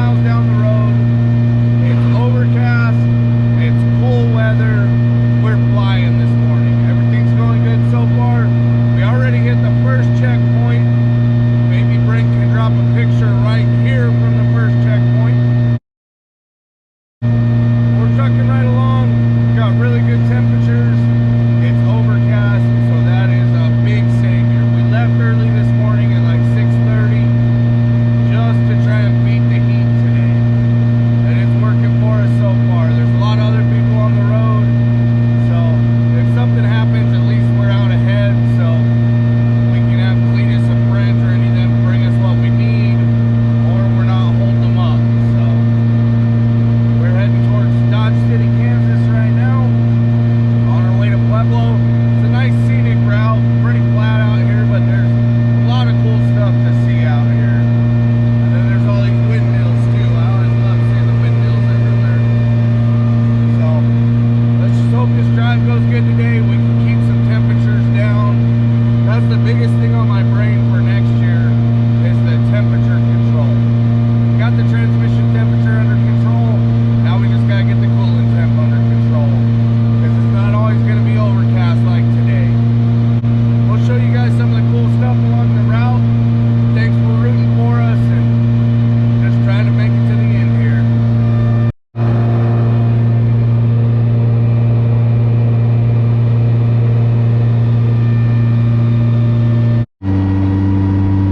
miles down the road. It's overcast. It's cool weather. We're flying this morning. Everything's going good so far. We already hit the first checkpoint. Maybe Brent can drop a picture right here from the first checkpoint. We're trucking right along. Got really good temperatures. It's overcast, so that is a big savior. We left early this morning at like 6:30 just to try and beat the heat today. And it's working for us so far. There's a lot of other people on the road, so if something happens, at least we're out ahead, so we can have Cletus and Brent or any of them bring us what we need, or we're not holding them up. So we're heading towards Dodge City, Kansas right now, on our way to Pueblo. It's a nice scenic route, pretty flat out here, but there's a lot of cool stuff to see out here. And then there's all these windmills too. I always love seeing the windmills everywhere. So let's just hope this drive goes good today. We can keep some temperatures down. That's the biggest thing on my brain for next year, is the temperature control. Got the transmission temperature under control. Now we just gotta get the coolant temp under control, because it's not always going to be overcast like today. We'll show you guys some of the cool stuff along the route. Thanks for rooting for us and just trying to make it to the end here.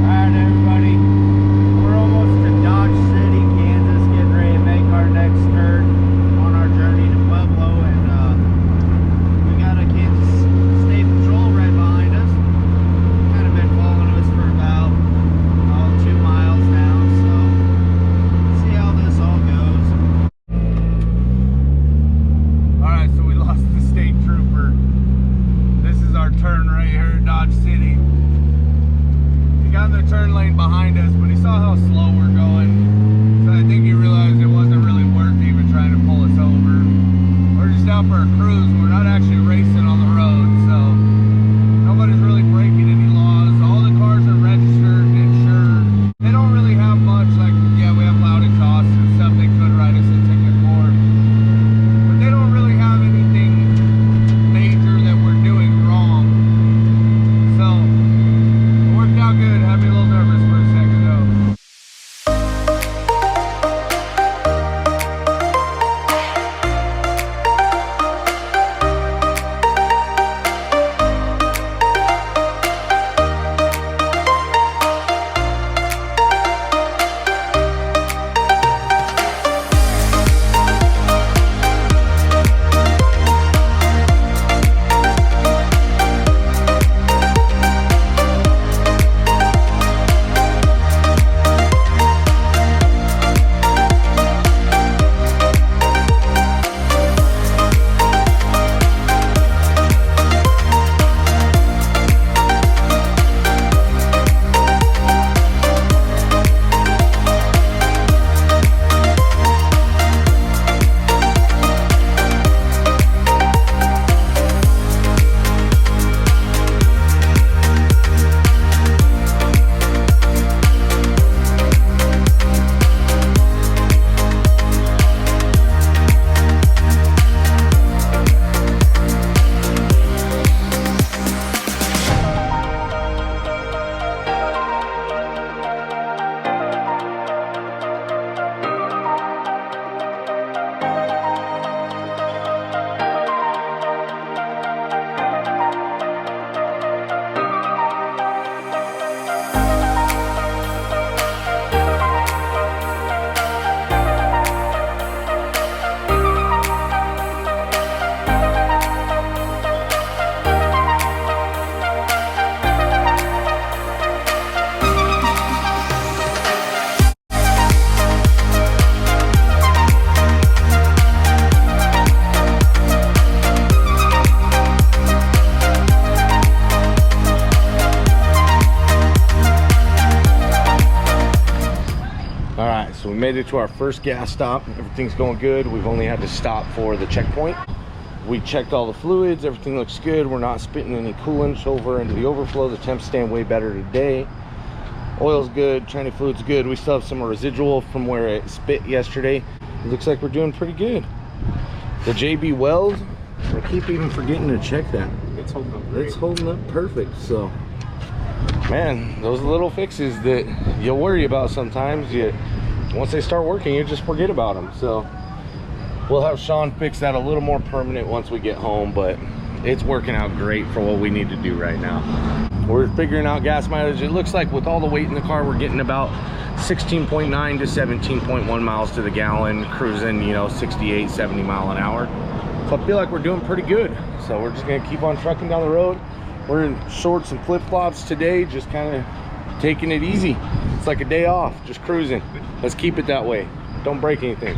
Alright everybody, we're almost to Dodge City, Kansas, getting ready to make our next turn on our journey to Pueblo, and we got a Kansas State Patrol right behind us. Kind of been following us for about 2 miles now, so let's see how this all goes. Alright, so we lost the state trooper. This is our turn right here at Dodge City. He got in the turn lane behind us, but he saw how slow we're going, so I think he realized it wasn't really worth even trying to pull us over. We're just out for a cruise. We're not actually racing on the road, so nobody's really breaking any laws. All the cars are registered and insured. They don't really have much, like, yeah, we have loud exhaust and stuff they could write us a ticket for, but they don't really have anything major that we're doing wrong. So it worked out good. Had me a little nervous for a second though. So we made it to our first gas stop. Everything's going good. We've only had to stop for the checkpoint. We checked all the fluids. Everything looks good. We're not spitting any coolant over into the overflow. The temps stand way better today. Oil's good, tranny fluid's good. We still have some residual from where it spit yesterday. It looks like we're doing pretty good. The JB weld, I keep even forgetting to check that. It's holding up great. It's holding up perfect. So, man, those little fixes that you'll worry about sometimes, once they start working, you just forget about them. So we'll have Sean fix that a little more permanent once we get home, but it's working out great for what we need to do right now. We're figuring out gas mileage. It looks like with all the weight in the car, we're getting about 16.9 to 17.1 miles to the gallon, cruising, you know, 68, 70 mile an hour. So I feel like we're doing pretty good. So we're just gonna keep on trucking down the road. We're in shorts and flip-flops today, just kind of taking it easy. It's like a day off, just cruising. Let's keep it that way. Don't break anything.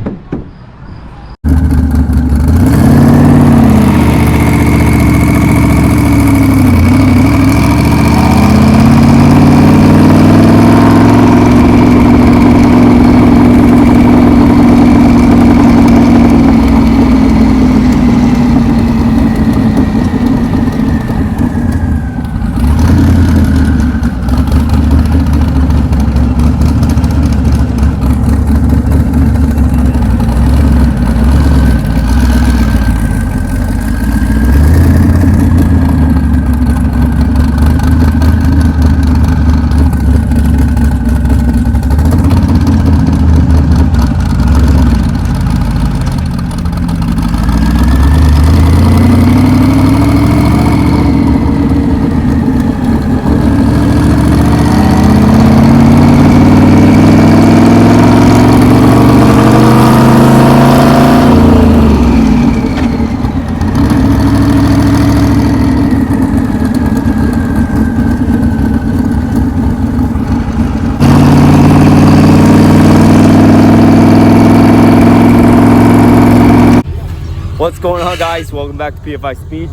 What's going on, guys? Welcome back to Pfispeed.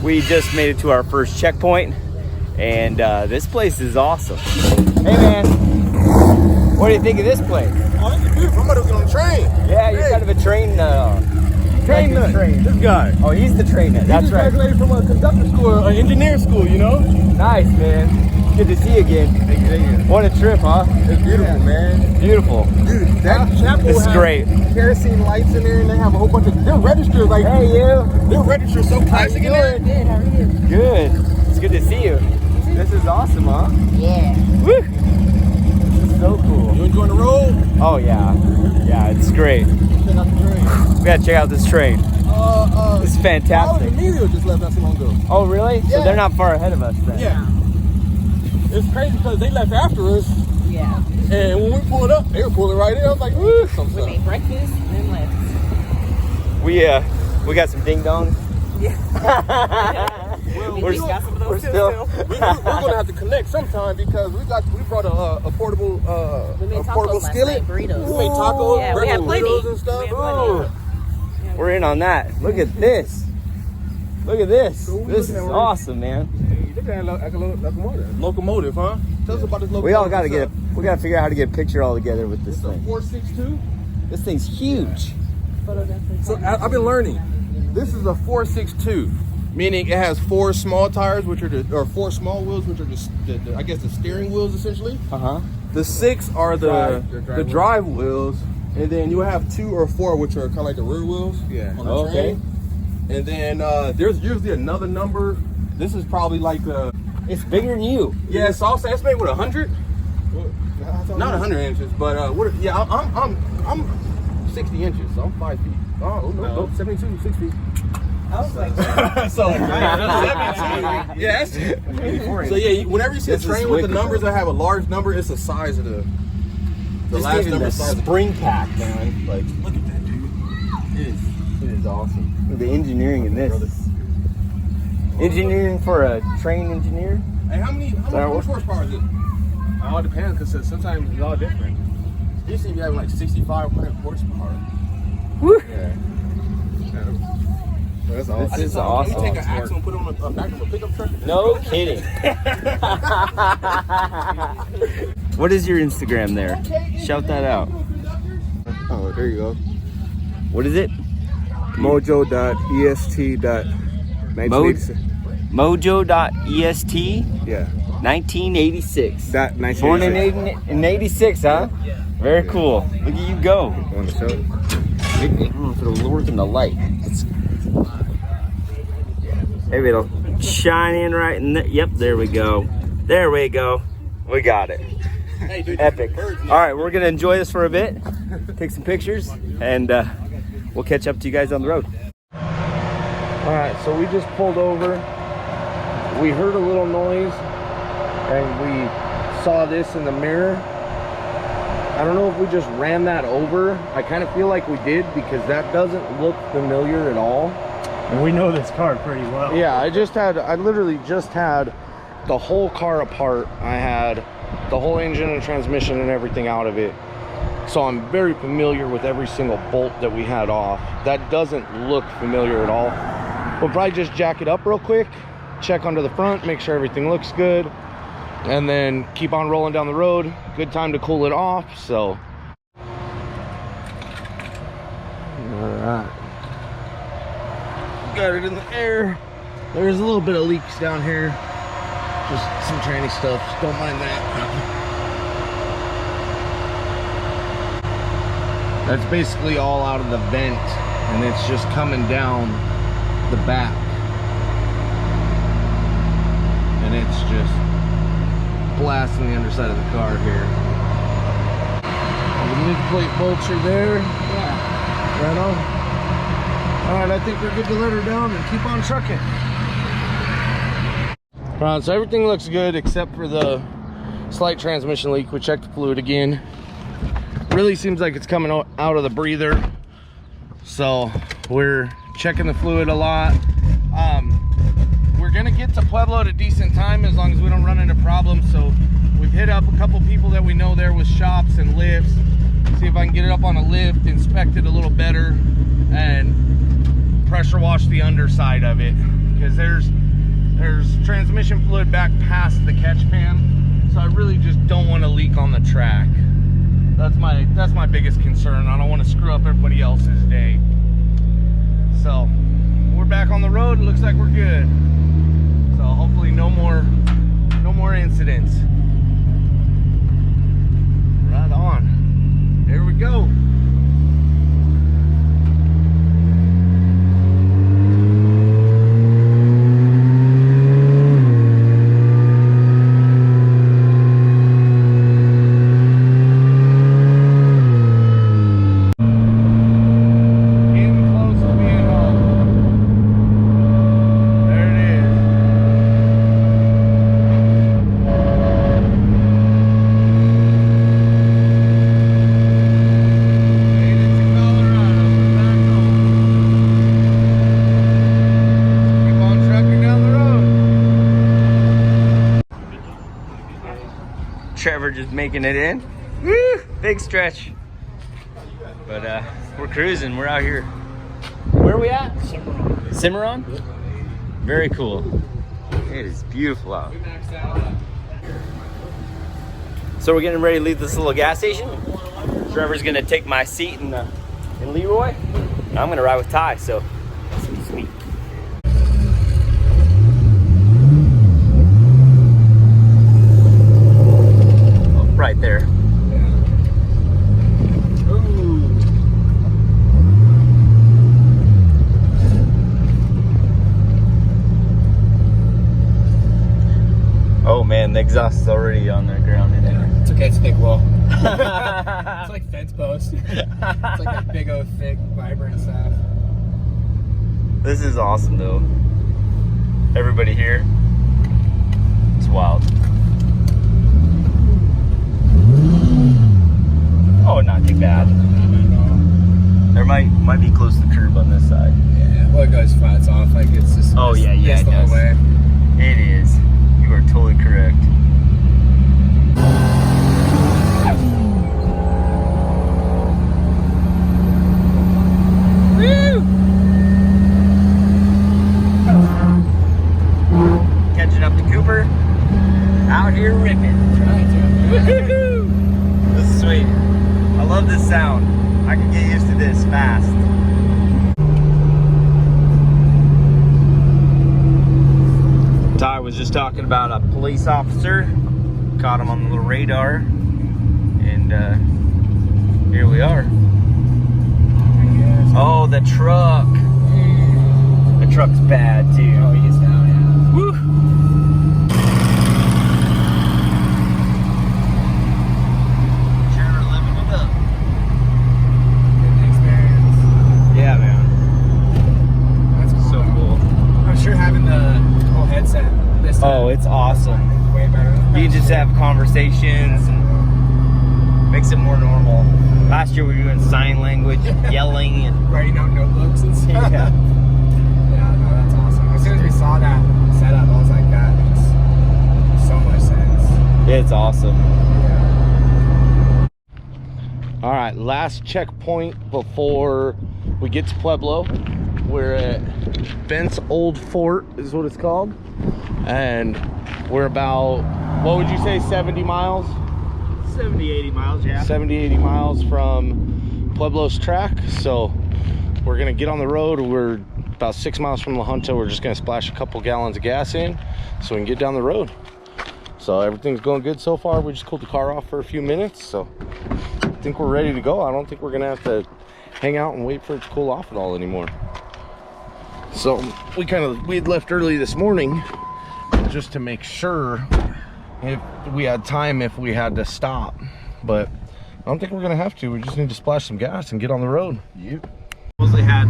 We just made it to our first checkpoint, and this place is awesome. Hey man, what do you think of this place? Oh, this is beautiful. I'm about to get on the train. Yeah, you're kind of a train nut. Train nut. This guy. Oh, he's the train nut. That's right. He graduated from a conductor school, an engineer school, you know? Nice, man. Good to see you again. What a trip, huh? It's beautiful, man. Beautiful. Dude, that chapel It's has great. kerosene lights in there, and they have a whole bunch of, they're registered, like, Hey, you. they're registered so classic in there. Good, how are you? Good. It's good to see you. This is awesome, huh? Yeah. Woo! This is so cool. You enjoying the road? Oh, yeah. Yeah, it's great. Check out the train. We gotta check out this train. It's fantastic. Emilio just left not so long ago. Oh, really? So Yeah. they're not far ahead of us then? Yeah. It's crazy because they left after us, Yeah. and when we pulled up, they were pulling right in. I was like, woo, some We stuff. made breakfast and then left. We got some ding dongs. Yeah. We're got some of those we're too, still. We're gonna have to connect sometime because we brought a portable We made portable tacos last skillet. night, burritos. We made tacos, Yeah, we had plenty. burritos and stuff. We had plenty. Ooh. We're in on that. Look at this. Look at this. So what we This is looking at, awesome, man. Hey, look at that locomotive. Locomotive, huh? Tell us about this locomotive. We all gotta we gotta figure out how to get a picture all together with this It's a thing. 462. This thing's huge. So I've been learning. This is a 462, meaning it has four small tires, which are or four small wheels, which are the I guess the steering wheels essentially. The six are the drive wheels, and then you have two or four, which are kind of like the rear wheels. Yeah. On the train. And then there's usually another number. This is probably like It's bigger than you. yeah, it's also estimated with 100. Not 100 inches, but I'm 60 inches, so I'm 5 feet. Oh no, 72, 6 feet. I was like, So yeah, so yeah, whenever you see a This is train with the wicked, numbers though. that have a large number, it's the size of the Just last even number. the Size of spring pack, man. like, look at that, dude. It is awesome. Look at the engineering in this. Engineering for a train engineer? Hey, how much horsepower is it? It all depends because sometimes it's all different. You seem to be having like 6,500 horsepower. Woo! Yeah. That's This is awesome. Can you take an axle and put it on the back of a pickup truck? No kidding. What is your Instagram there? Shout that out. Oh, there you go. What is it? Mojo.est.1986. Mojo.est? Yeah. 1986. That Born in 86, huh? Very cool. Look at you go. Want to show it? I don't know if it'll work in the light. Maybe it'll shine in right in there. Yep, there we go. There we go. We got it. Epic. All right, we're gonna enjoy this for a bit, take some pictures, and we'll catch up to you guys on the road. All right, so we just pulled over. We heard a little noise and we saw this in the mirror. I don't know if we just ran that over. I kind of feel like we did because that doesn't look familiar at all. And we know this car pretty well. Yeah, I literally just had the whole car apart. I had the whole engine and transmission and everything out of it. So I'm very familiar with every single bolt that we had off. That doesn't look familiar at all. We'll probably just jack it up real quick, check under the front, make sure everything looks good, and then keep on rolling down the road. Good time to cool it off, so. All right. Got it in the air. There's a little bit of leaks down here. Just some tranny stuff, just don't mind that. That's basically all out of the vent, and it's just coming down the back. And it's just blasting the underside of the car here. The mid-plate bolts are there. Yeah. Right on. All right, I think we're good to let her down and keep on trucking. All right, so everything looks good except for the slight transmission leak. We checked the fluid again. Really seems like it's coming out of the breather. So we're checking the fluid a lot. We're gonna get to Pueblo at a decent time as long as we don't run into problems. So we've hit up a couple people that we know there with shops and lifts. See if I can get it up on a lift, inspect it a little better, and pressure wash the underside of it. Because there's transmission fluid back past the catch pan. So I really just don't want to leak on the track. That's my biggest concern. I don't want to screw up everybody else's day. So we're back on the road. It looks like we're good. So hopefully no more incidents. Right on. Here we go. Trevor just making it in. Woo! Big stretch. But we're cruising. We're out here. Where are we at? Cimarron. Very cool. It is beautiful out. So we're getting ready to leave this little gas station. Trevor's gonna take my seat in Leroy. And I'm gonna ride with Ty. So it's gonna be sweet. Right there. Oh man, the exhaust is already on the ground in there. It's okay, it's thick wall. It's like fence post. It's like a big old thick, vibrant stuff. This is awesome though. Everybody here. It's wild. Oh, not too bad. There might be close to the curb on this side. Yeah, well it goes flat, it's off, like it's just oh yeah, it the does. whole way. It is. You are totally correct. Woo! Catching up to Cooper. Out here ripping. Woohoo! This is sweet. I love this sound. I can get used to this fast. Ty was Was just talking about a police officer. Caught him on the little radar. And here we are. Oh, the truck. The truck's bad too. Oh, he is now, yeah. Woo! Trevor living it up. Good experience. Yeah, man. That's cool. So cool. I'm sure having the whole headset this time Oh, it's awesome. way better. You can just have conversations and makes it more normal. Last year we were doing sign language, yelling, and writing out notebooks and stuff. yeah. Yeah, no, that's awesome. As soon as we saw that setup, I was like, that makes so much sense. It's awesome. Yeah. All right, last checkpoint before we get to Pueblo. We're at Bent's Old Fort is what it's called. And we're about, what would you say, 70 miles? 70, 80 miles, yeah. 70, 80 miles from Pueblo's track. So we're gonna get on the road. We're about 6 miles from La Junta. We're just gonna splash a couple gallons of gas in so we can get down the road. So everything's going good so far. We just cooled the had off for a few minutes. So I think we're ready to go. I don't think we're gonna have to hang out and wait for it to cool off at all anymore. So we had left early this morning just to make sure if we had time, if we had to stop, but I don't think we're gonna have to. We just need to splash some gas and get on the road. Yep. Supposedly had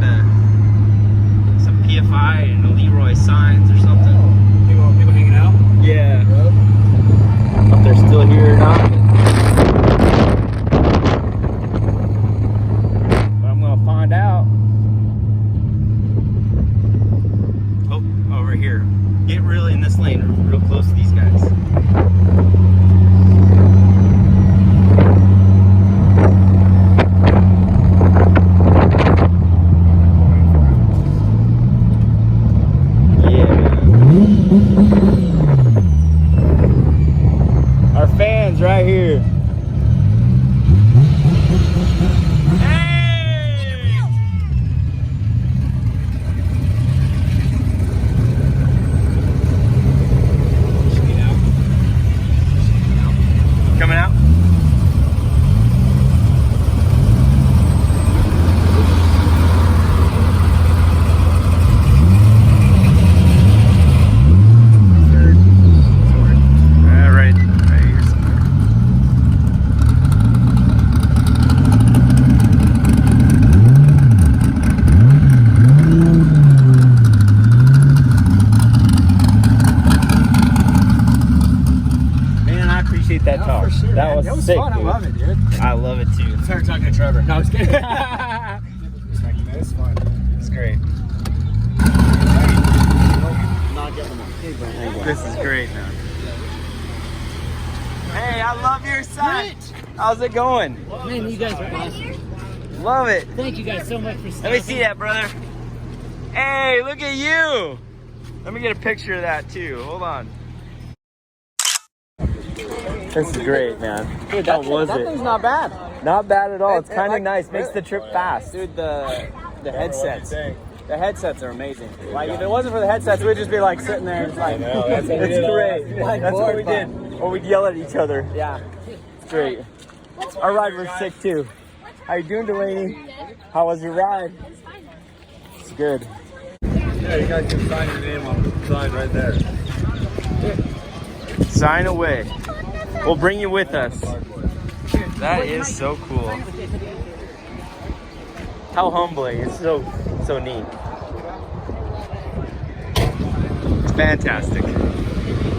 some PFI and Leroy signs or something. People hanging out? Yeah. If they're still here or not. But I'm gonna find out. Oh, over here. Get really in this lane, real close to these guys. Our fans right here. Hey! Coming out? That No, talk. for sure, That man. was It was sick, fun. dude. I love it, dude. I love it too. Start talking to Trevor. No, I was kidding. Respecting that. It's fun. It's great. Not getting them. This is great, man. Hey, I love your son. How's it going? Man, you guys are awesome. Love it. Thank you guys so much for Let me stopping. see that, brother. Hey, look at you. Let me get a picture of that too. Hold on. This is great, man. Dude, How was that it? thing's not bad. Not bad at all. It's kind of like, nice. Makes the trip fast. Dude, the headsets. The headsets are amazing. Like, if it wasn't for the headsets, we'd just be like sitting there. It's like, It's great. Like That's what we board did. Or we'd yell at each other. yeah. It's great. Our ride was sick too. How you doing, Delaney? How was your ride? It's good. Yeah, you guys can sign your name on the sign right there. Sign away. We'll bring you with us. That is so cool. How humbling. It's so neat. It's fantastic.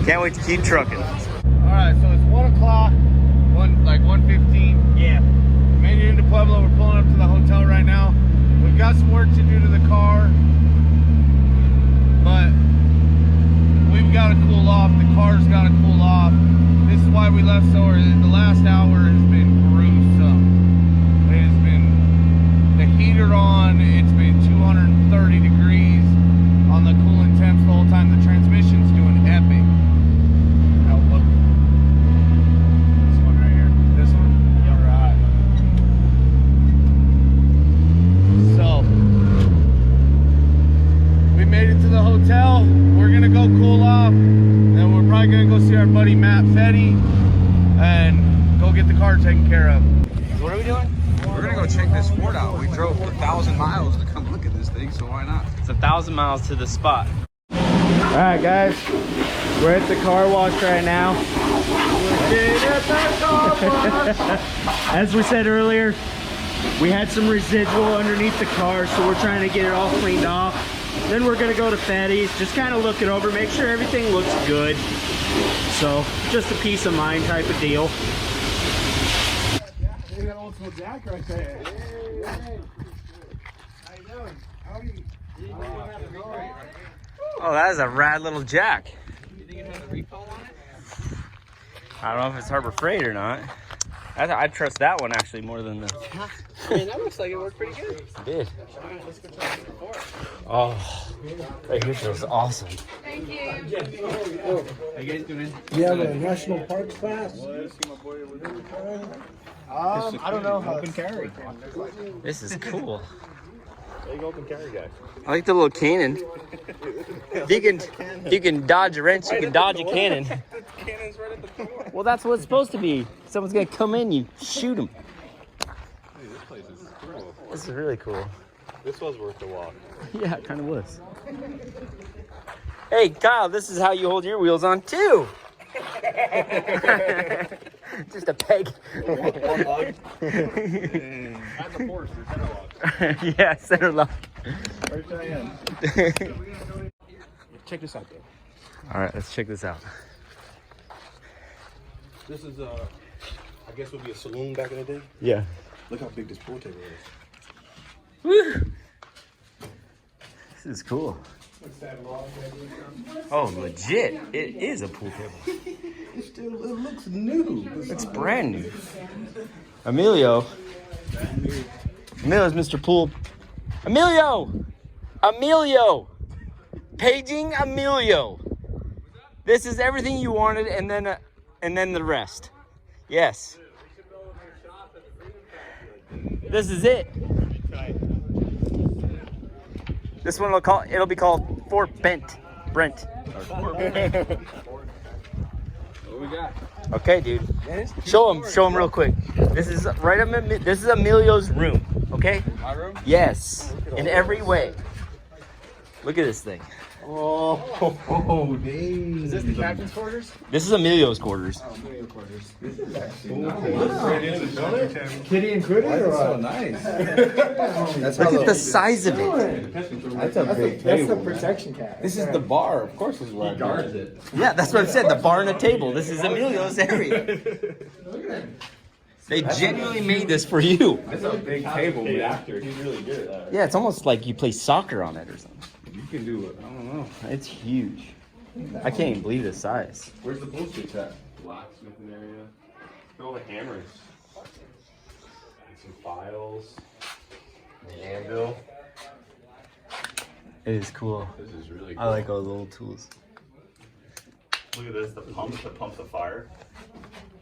Can't wait to keep trucking. All right, so it's 1 o'clock, like 1:15. Yeah. Made it into Pueblo. We're pulling up to the hotel right now. We've got some work to do to the car, but we've got to cool off. The car's got to cool off. This is why we left so early. The last hour has been gruesome. It has been the heater on. It's been 230 degrees on the coolant temps the whole time. The transmission's doing epic. Now look. This one right here. This one? Yeah, right. So we made it to the hotel. We're gonna go cool off. buddy Matt Fetty and go get the car taken care of. So what are we doing? We're gonna go check this Ford out. We drove 1,000 miles to come look at this thing, so why not? It's 1,000 miles to the spot. All right, guys, we're at the car wash right now. As we said earlier, we had some residual underneath the car, so we're trying to get it all cleaned off. Then we're gonna go to Fetty's, just kind of look it over, make sure everything looks good. So, just a peace of mind type of deal. Hey, that old school Jack right there. Hey. How you doing? Howdy. Oh, that is a rad little Jack. You think it has a recall on it? I don't know if it's Harbor Freight or not. I trust that one actually more than the... I mean, that looks like it worked pretty good. It did. Alright, let's go check it before. Oh, that here feels awesome. Thank you. How you guys doing? You have a national parks pass? I don't know how Open carry. This is cool. big open carry guy. I like the little cannon. If you can dodge a wrench, you can dodge a cannon. The cannon's right at the door. Well, that's what it's supposed to be. Someone's gonna come in, you shoot them. Hey, this place is cool. This is really cool. This was worth the walk. Yeah, it kind of was. Hey, Kyle, this is how you hold your wheels on too. Just a peg. One lug. At the force, there's center lock. Yeah, center lock. Right to the end. Check this out, though. All right, let's check this out. This is I guess would be a saloon back in the day. Yeah. Look how big this pool table is. Woo! This is cool. Oh, legit. It is a pool table. It looks new. It's brand new. Emilio's Mr. Pool. Emilio! Paging Emilio. This is everything you wanted, and then the rest. Yes. This is it. This one it'll be called Fort Brent. What we got? Okay, dude. Show him real quick. This is this is Emilio's room. Okay? My room? Yes, in every way. Look at this thing. Oh, dang. Is this the captain's quarters? This is Emilio's quarters. Oh, video quarters. Kitty and Critter? That's so nice. That's Look at the size of it. That's a big That's the protection cat. This is the bar. Of course, this is where I guards it. Yeah, that's what I said. The bar and a table. This is Emilio's area. They genuinely made this for you. That's a big table, man. He's really good at that. Yeah, it's almost like you play soccer on it or something. You can do it. I don't know. It's huge. I can't even believe the size. Where's the pool switch at? Locksmithing area. Look at all the hammers. And some files. The anvil. It is cool. This is really cool. I like all the little tools. Look at this, the pump that pumps the fire.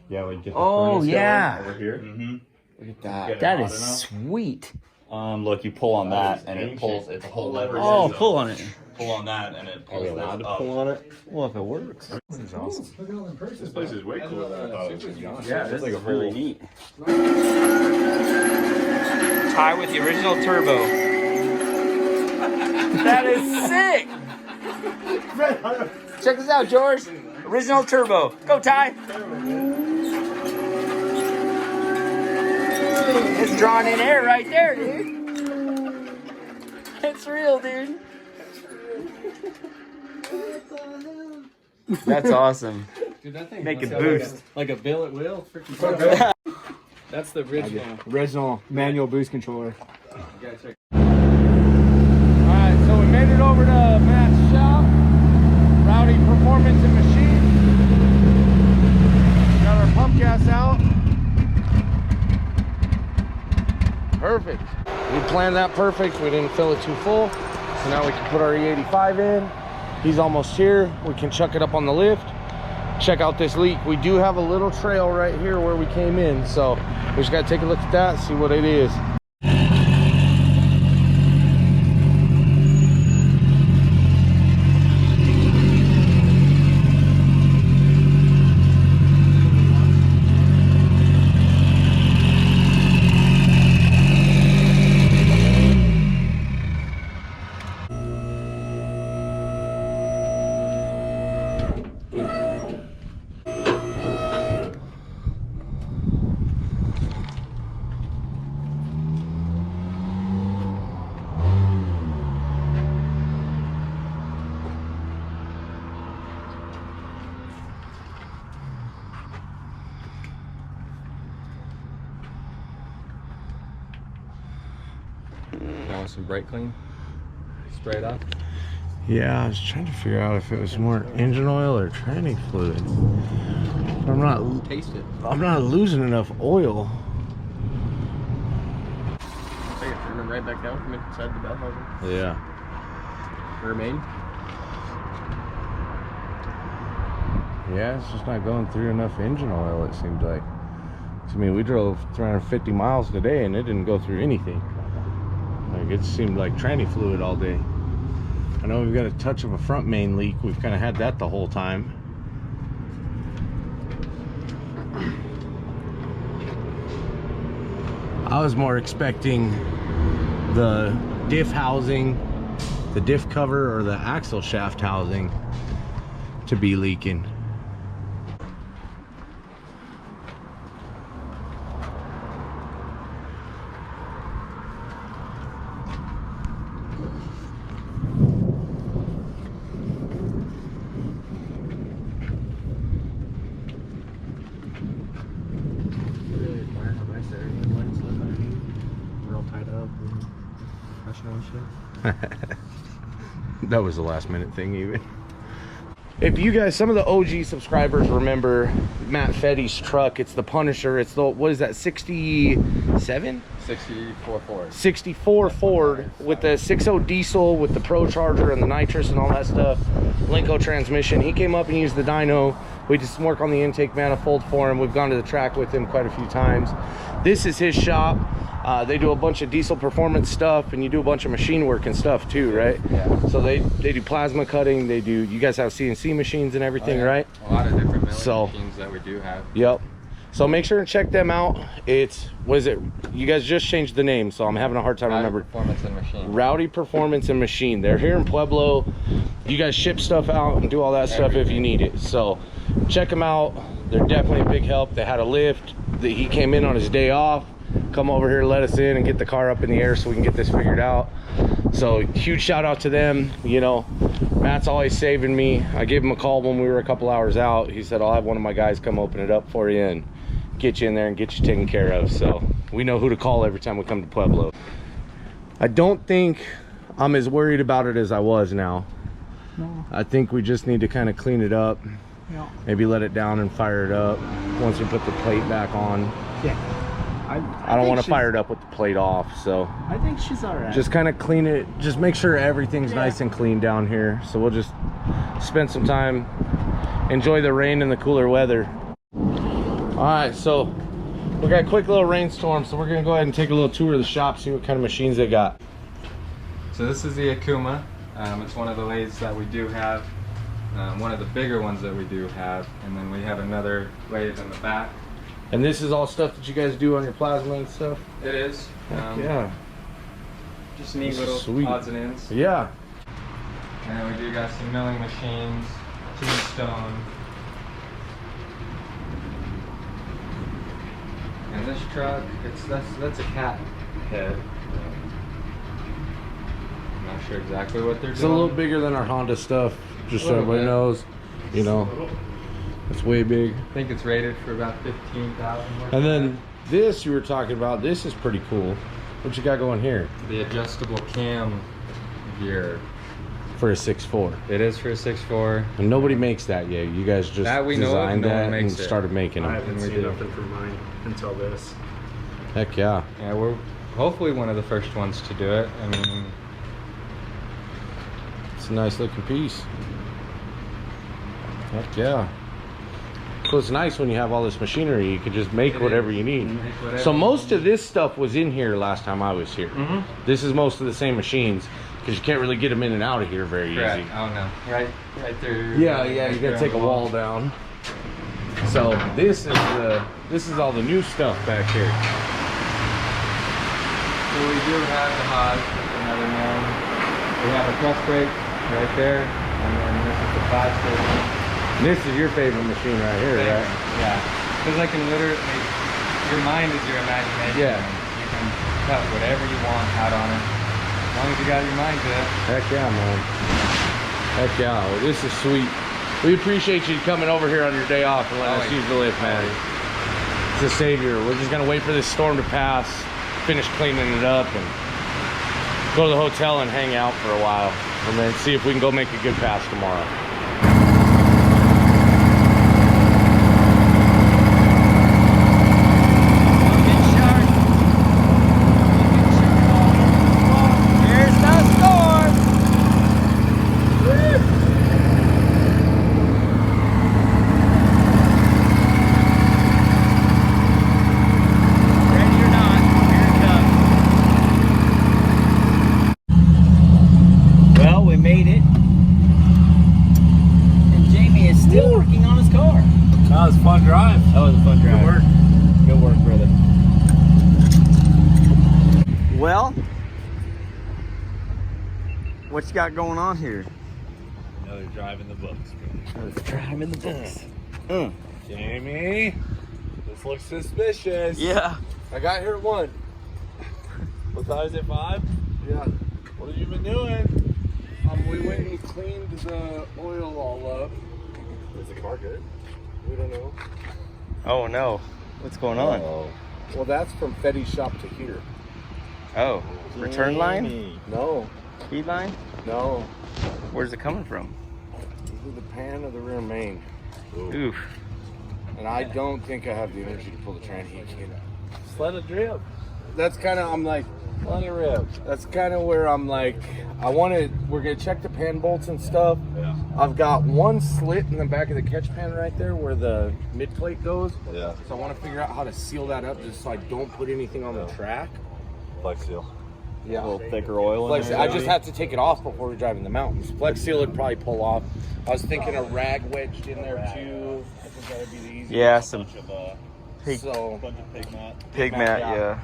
Yeah, we get the Oh, furnace yeah. going over here. Mm-hmm. Look at that. Get it That hot is enough. sweet. Look, you pull on that and it pulls. It's a whole lever. Oh, system. pull on it. Pull on that and it pulls this up. on it? Well, if it works. This is awesome. This place is way cooler than I thought it was. Yeah, it's this like is a really whole neat. Tie with the original turbo. That is sick! Check this out, George. Original turbo. Go, Ty. It's drawing in air right there, dude. It's real, dude. That's awesome. Dude, that thing Make it must have boost. like a billet wheel. Freaking That's the original manual boost controller. You gotta check. Alright, so we made it over to Matt's shop. Rowdy Performance and Machine. Got our pump gas out. Perfect. We planned that perfect. We didn't fill it too full. So now we can put our E85 in. He's almost here. We can chuck it up on the lift. Check out this leak. We do have a little trail right here where we came in. So we just gotta take a look at that, see what it is. That was some brake clean. Spray it off. Yeah, I was trying to figure out if it was more engine oil or tranny fluid. Taste it. I'm not losing enough oil. Take it, turn them right back down from inside the bell housing. Yeah. Remain. Yeah, it's just not going through enough engine oil, it seemed like. I mean, we drove 350 miles today and it didn't go through anything. Like, it seemed like tranny fluid all day. I know we've got a touch of a front main leak. We've kind of had that the whole time. I was more expecting the diff housing, the diff cover, or the axle shaft housing to be leaking. That was the last minute thing even. If you guys, some of the OG subscribers remember Matt Fetty's truck, it's the Punisher. It's the, what is that, 67? 64 Ford. 64 Ford with the 6.0 diesel with the Pro Charger and the nitrous and all that stuff. Lenco transmission. He came up and used the dyno. We just work on the intake manifold for him. We've gone to the track with him quite a few times. This is his shop. They do a bunch of diesel performance stuff, and you do a bunch of machine work and stuff too, right? Yeah. So they do plasma cutting. They do. You guys have CNC machines and everything, right? A lot of different milling machines that we do have. Yep. So make sure and check them out. It's, what is it? You guys just changed the name, so I'm having a hard time remembering. Performance and Machine. Rowdy Performance and Machine. They're here in Pueblo. You guys ship stuff out and do all that stuff if you need it. So check them out. They're definitely a big help. They had a lift. He came in on his day off. Come over here, let us in and get the car up in the air so we can get this figured out. So huge shout out to them. You know, Matt's always saving me. I gave him a call when we were a couple hours out. He said, I'll have one of my guys come open it up for you and get you in there and get you taken care of. So we know who to call every time we come to Pueblo. I don't think I'm as worried about it as I was now. No. I think we just need to kind of clean it up. Yeah. Maybe let it down and fire it up once we put the plate back on. Yeah. I don't want to fire it up with the plate off, so I think she's all right. just kind of clean it, just make sure everything's nice and clean down here. So we'll just spend some time, enjoy the rain and the cooler weather. All right, so we got a quick little rainstorm, so we're gonna go ahead and take a little tour of the shop, see what kind of machines they got. So this is the Akuma. It's one of the lathes that we do have, one of the bigger ones that we do have, and then we have another lathe in the back. And this is all stuff that you guys do on your plasma and stuff? It is. Yeah. Just neat little Sweet. odds and ends. Yeah. And then we do got some milling machines, tombstone. And this truck, that's a cat head. I'm not sure exactly what they're It's doing. a little bigger than our Honda stuff, just so everybody knows, you know. It's way big. I think it's rated for about 15,000. And then this you were talking about, this is pretty cool. What you got going here? The adjustable cam gear. For a 6.4. It is for a 6.4. And nobody makes that yet. You guys just That we know of, designed no one that and makes it. started making them. I haven't seen nothing from mine until this. Heck yeah. Yeah, we're hopefully one of the first ones to do it. I mean, It's a nice looking piece. Heck yeah. So it's nice when you have all this machinery, you can just make whatever you need. So most of this stuff was in here last time I was here. This is most of the same machines because you can't really get them in and out of here very correct. easy. Oh no, right through. Yeah, you gotta take a wall down. So this is all the new stuff back here. So we do have the Haas, another man. We have a press brake right there, and then this is the 5-station. This is your favorite machine right here, right? Yeah, because I can literally, your mind is your imagination. Yeah. You can cut whatever you want out on it, as long as you got your mind to it. Heck yeah, man. Heck yeah. Well, this is sweet. We appreciate you coming over here on your day off and letting us use the lift, man. It's a savior. We're just gonna wait for this storm to pass, finish cleaning it up, and go to the hotel and hang out for a while, and then see if we can go make a good pass tomorrow. That was a fun drive. That was a fun drive. Good work. Good work, brother. Well, what you got going on here? Another drive in the books, bro. Another drive in the books. Jamie, this looks suspicious. Yeah. I got here at 1. What time is it, 5? Yeah. What have you been doing? We went and cleaned the oil all up. Is the car good? We don't know. Oh no. What's going on? Well, that's from Fetty's shop to here. Oh. Return line? No. Feed line? No. Where's it coming from? Either the pan or the rear main. Oof. And I don't think I have the energy to pull the tranny again. Just let it drip. That's kind of, I'm like, Let it rip. that's kind of where I'm like, we're going to check the pan bolts and stuff. Yeah. I've got one slit in the back of the catch pan right there where the mid plate goes. Yeah. So I want to figure out how to seal that up just so I don't put anything on the track. Flex seal. Yeah. A little thicker oil in Flex, there, I just maybe? have to take it off before we drive in the mountains. Flex seal would probably pull off. I was thinking a rag wedged in there too. I think that would be the easiest. Yeah, some Bunch of, pig, So, bunch of pig mat. pig mat, yeah.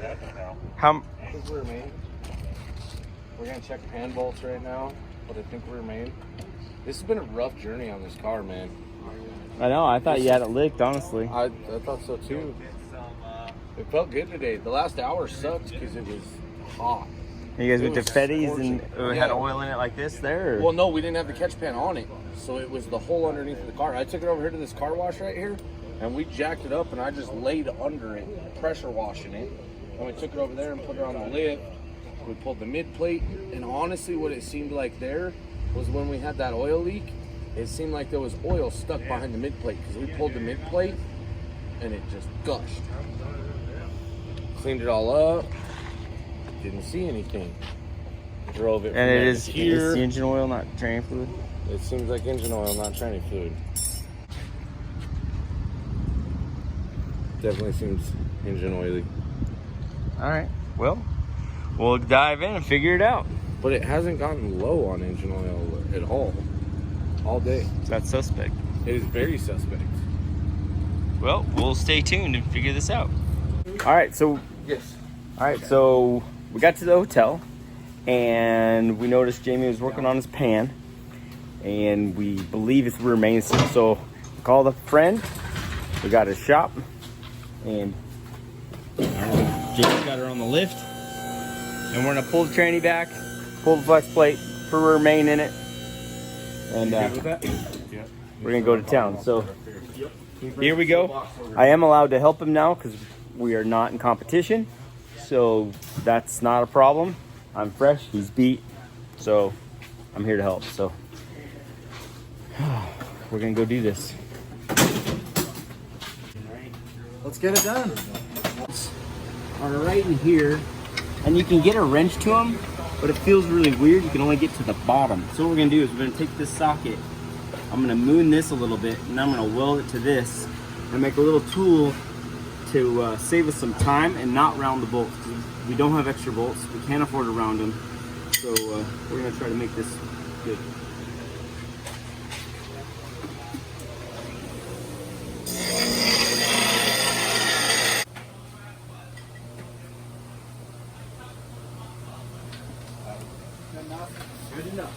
Yeah, no. How, I think we're main. We're gonna check pan bolts right now, but I think we're main. This has been a rough journey on this car, man. I know, I thought you had it licked, honestly. I thought so too. It felt good today. The last hour sucked because it was hot. You guys It went to was Fetty's and scorching. had Yeah. oil in it like this there? Or? Well, no, we didn't have the catch pan on it, so it was the hole underneath of the car. I took it over here to this car wash right here, and we jacked it up, and I just laid under it, pressure washing it. And we took it over there and put it on the lip. We pulled the mid plate, and honestly, what it seemed like there was when we had that oil leak, it seemed like there was oil stuck behind the mid plate because we pulled the mid plate, and it just gushed. Cleaned it all up. Didn't see anything. Drove it. And from it there is to it's here. the engine oil, not training fluid? It seems like engine oil, not tranny fluid. Definitely seems engine oily. Alright, well, we'll dive in and figure it out. But it hasn't gotten low on engine oil at all day. That's suspect. It is very suspect. Well, we'll stay tuned and figure this out. Alright, so Yes. we got to the hotel and we noticed Jamie was working on his pan and we believe it's rear main seal. So we called a friend, we got his shop, and Jamie's got her on the lift. And we're gonna pull the tranny back, pull the flex plate, put rear main in it, and we're gonna go to town. So here we go. I am allowed to help him now because we are not in competition. So that's not a problem. I'm fresh, he's beat. So I'm here to help. So we're gonna go do this. Let's get it done. Are right in here, and you can get a wrench to them, but it feels really weird. You can only get to the bottom. So what we're gonna do is we're gonna take this socket, I'm gonna moon this a little bit, and I'm gonna weld it to this and make a little tool to save us some time and not round the bolts. We don't have extra bolts, we can't afford to round them, so we're gonna try to make this good. Good enough.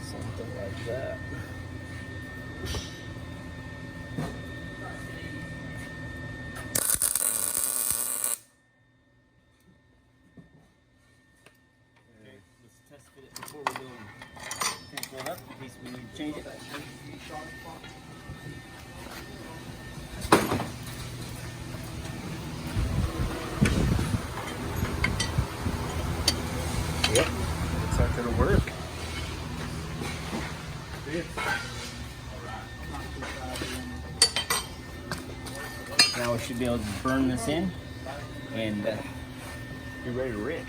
Something like that. change it. Yep. Looks like it'll work. Now we should be able to burn this in and be ready to rip.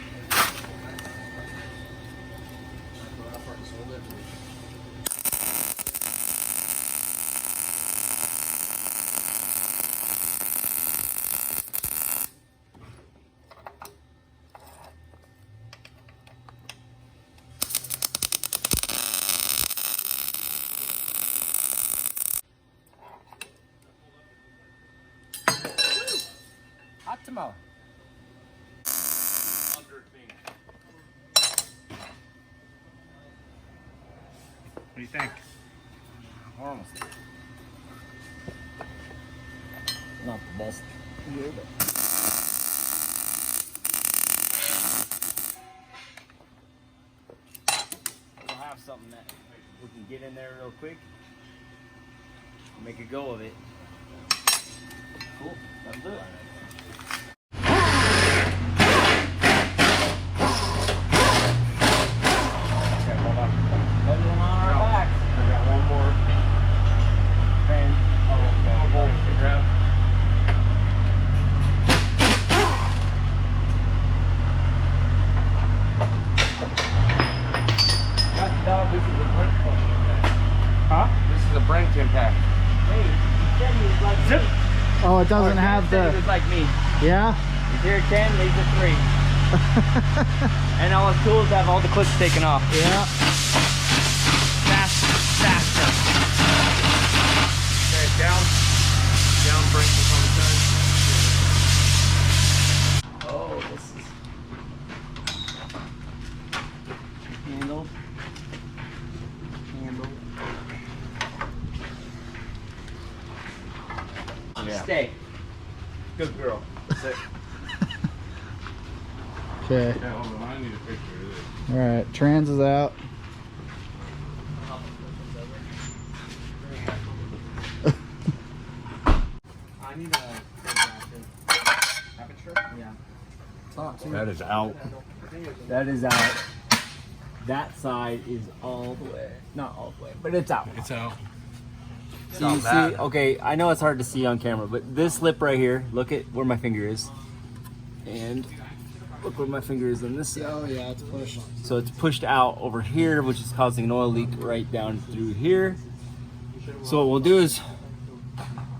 Hot tomorrow. What do you think? Almost. Not the best here, but. We'll have something that we can get in there real quick. Make a go of it. Cool. Let's do it. Oh, it doesn't have the. It was like me. Yeah. Here 10, these are 3. And all his tools have all the clips taken off. Yeah. Faster. Okay, down, brake this on the side. Oh, this is handled. Yeah. Stay. Good girl. That's it. Okay. Yeah, hold on, I need a picture of this. All right. Trans is out. I need a aperture. Yeah. It's not too. That is out. That is out. That side is all the way. Not all the way, but it's out. It's out. So you see, okay, I know it's hard to see on camera, but this lip right here, look at where my finger is. And look where my finger is on this side. Oh yeah, it's pushed. So it's pushed out over here, which is causing an oil leak right down through here. So what we'll do is,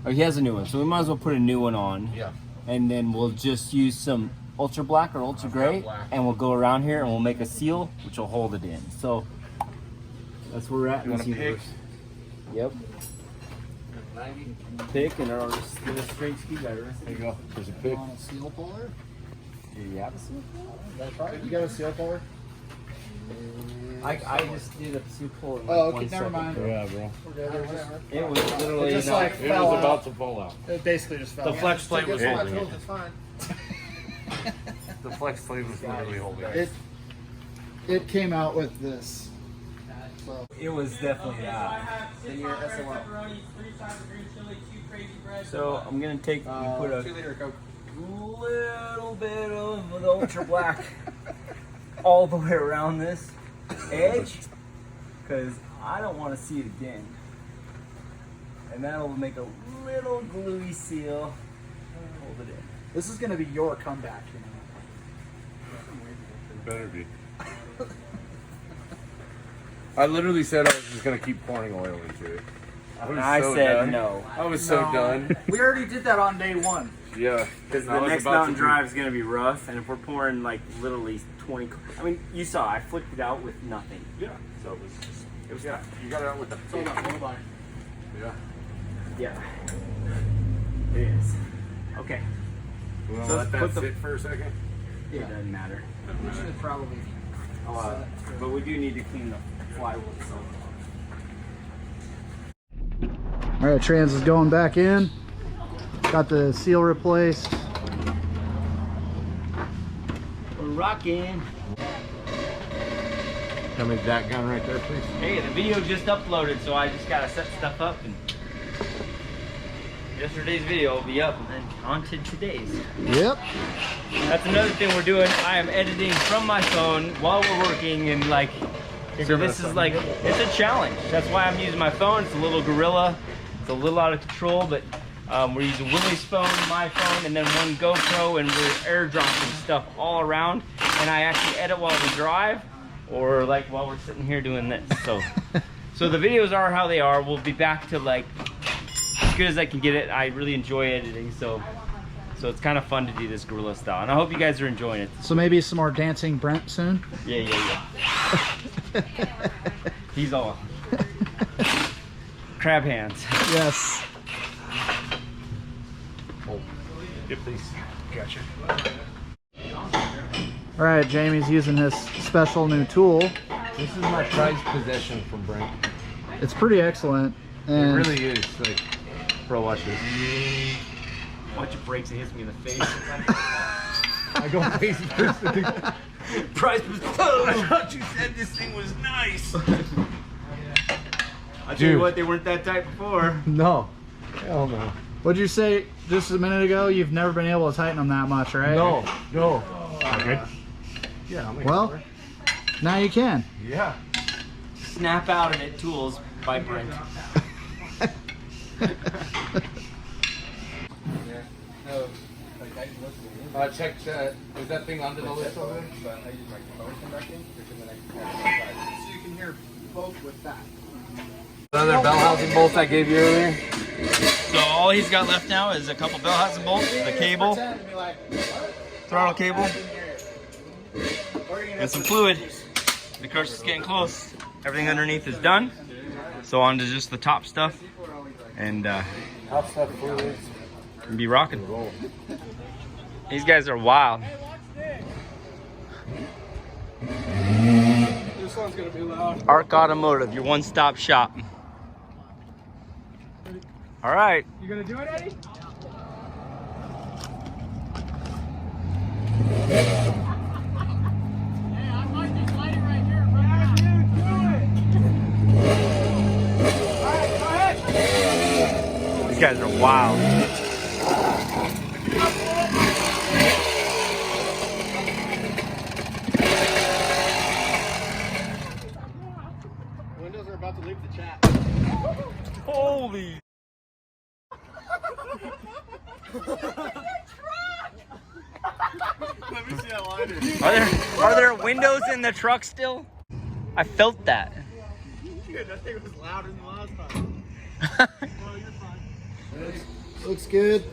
oh, he has a new one, so we might as well put a new one on. Yeah. And then we'll just use some ultra black or ultra gray, and we'll go around here and we'll make a seal, which will hold it in. So that's where we're at. You want to pick? Yep. Pick and our straight screwdriver. There you go. There's a pick. On a seal puller. Do you have a seal puller? That's right. You got a seal puller? I just did a seal puller. In Oh, like okay, 1 never second. mind. Yeah, bro. It was literally It just not- like It fell was out. about to fall out. It basically just fell The out. flex plate was holding it. It's fine. The flex plate was literally holding it. It came out with this. So It was definitely that. then your SLL. So I'm gonna take and put a 2-liter Coke. little bit of the ultra black all the way around this edge, because I don't want to see it again. And that'll make a little gluey seal. Hold it in. This is gonna be your comeback, you know. It better be. I literally said I was just gonna keep pouring oil into it. I said no. I was so done. We already did that on day 1. Yeah. Because I the was next about to mountain do- drive is going to be rough, and if we're pouring like literally 20, I mean, you saw I flicked it out with nothing. Yeah. So it was just, it was Yeah. You got it out with the Hold on, hold on. Yeah. yeah. It is. Okay. You want So to let's let put that the- sit for a second? It doesn't matter. We should probably. But we do need to clean the flywheel. So. All right. Trans is going back in. Got the seal replaced. We're rocking. Tell me that gun right there, please. Hey, the video just uploaded, so I just gotta set stuff up, and yesterday's video will be up and then on to today's. Yep. That's another thing we're doing. I am editing from my phone while we're working, and like, so this is like, it's a challenge. That's why I'm using my phone. It's a little gorilla. It's a little out of control, but we're using Willie's phone, my phone, and then one GoPro, and we're airdropping stuff all around. And I actually edit while we drive, or like while we're sitting here doing this. So, so the videos are how they are. We'll be back to like as good as I can get it. I really enjoy editing, so it's kind of fun to do this gorilla style, and I hope you guys are enjoying it. So maybe some more dancing Brent soon? Yeah. He's all crab hands. Yes. Get these. Gotcha. All right, Jamie's using his special new tool. This is my prized possession from Brent. It's pretty excellent. And It really is. Like, bro, watch this. Watch it breaks and hits me in the face. I go face first. Price was I thought you said this thing was nice. I tell you what, they weren't that tight before. No. Hell no. what'd you say just a minute ago? You've never been able to tighten them that much, right? No. Okay. Yeah, I'll make Well, it work. now you can. Yeah. Snap out of it tools by Brent. Check is that thing under the list over there? So you can hear both with that. Other bell housing bolts I gave you earlier. So all he's got left now is a couple bell housing bolts, the cable, throttle cable, and some fluid. The course is getting close. Everything underneath is done. So on to just the top stuff, and Top stuff fluids. can be rocking. These guys are wild. This one's gonna be loud. Arc Automotive, your one-stop shop. All right. You gonna do it, Eddie? These guys are wild. Windows are about to leave the chat. Holy. Let me see that lighter. Are there windows in the truck still? I felt that. Dude, that thing was louder than the last time. Oh, you're fine. Looks good.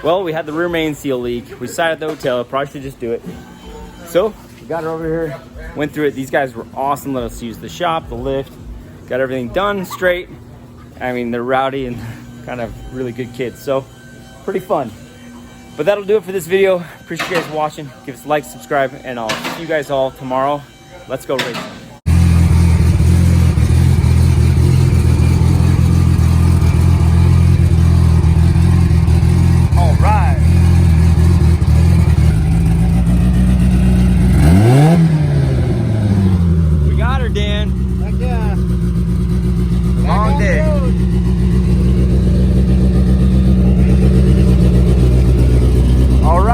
Well, we had the rear main seal leak. We decided at the hotel, probably should just do it. So, we got it over here, went through it. These guys were awesome. Let us use the shop, the lift, got everything done straight. I mean, they're rowdy and kind of really good kids. So, pretty fun. But that'll do it for this video. Appreciate you guys watching. Give us a like, subscribe, and I'll see you guys all tomorrow. Let's go racing.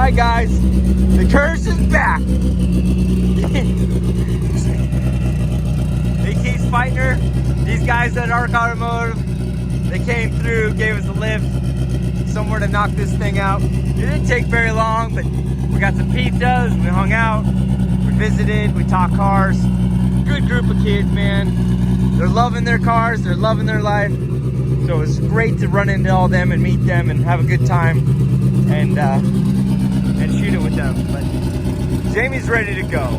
right, guys, the curse is back. He keeps fighting her. These guys at Arc Automotive, they came through, gave us a lift, somewhere to knock this thing out. It didn't take very long, but we got some pizzas, we hung out, we visited, we talked cars. Good group of kids, man. They're loving their cars, they're loving their life. So it's great to run into all them and meet them and have a good time and shoot it with them. But Jamie's ready to go.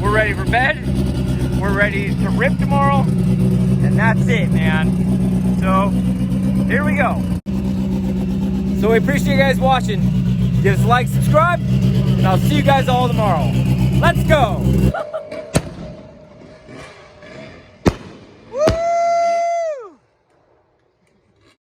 We're ready for bed. We're ready to rip tomorrow. And that's it, man. So here we go. So we appreciate you guys watching. Give us a like, subscribe, and I'll see you guys all tomorrow. Let's go.